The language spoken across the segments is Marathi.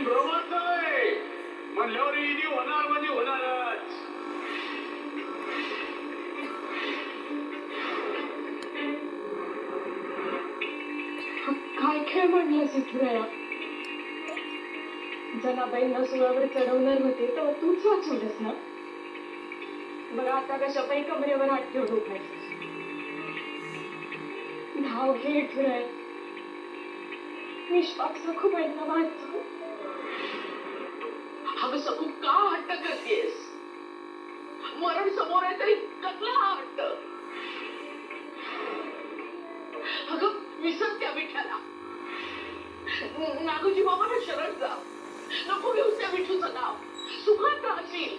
जिंगरोबाच आहे म्हणल्यावर इनी होणार म्हणजे होणारच. काय खेळ म्हणलास विठुराया? जनाबाईंना सुळावर चढवणार होते तेव्हा तूच वाचवलंस ना? बरं आता कशा पायी कमरेवर हात ठेवून उठायचं? धाव घे विठुराया, निष्पाप सखूबाईंना वाचव. अगं सखू का हट्ट करतेस? मरण समोर आहे तरी कसला हा हट्ट? अगं विसर त्या विठ्ठला. नागोजी बाबांना शरण जा. नको घेऊस त्या विठूचं नाव. सुखात राहशील.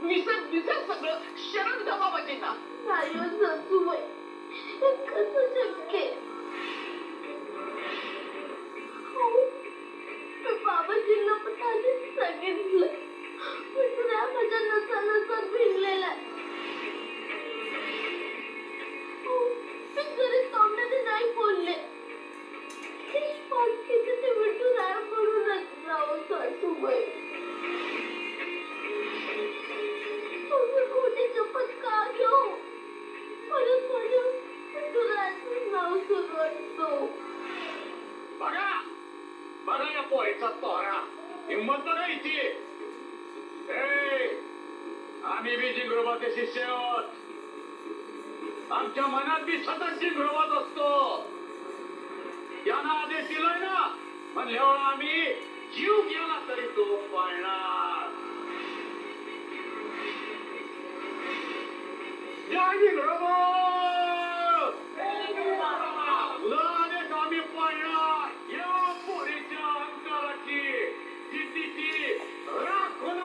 विसर विसर सगळं. शरण जा बाबाजींना. नाही सासूबाई, हे कसं शक्य? बाबाजींना पण आधीच सांगितलं, विठुराया माझ्या नसा नसा भिनलेला आहे. मी घरी तोंडाने नाही बोलले. पालखीचे ते विठुराया म्हणूनच जावं सासूबाई. तुम्ही खोटी शपथ का घेऊ? परत माझ्या विठुरायाचं नाव सुरू असतो. बघा बघा या पोहेचा तोरा. हिंमत नाही हिची. आम्ही बी जिंगरोबाचे शिष्य आहोत. आमच्या मनात बी सतत जिंगरोबाच असतो. त्यांना आदेश दिलाय ना म्हणल्यावर आम्ही जीव गेला तरी तो पाळणार. जय जिंगरोबा.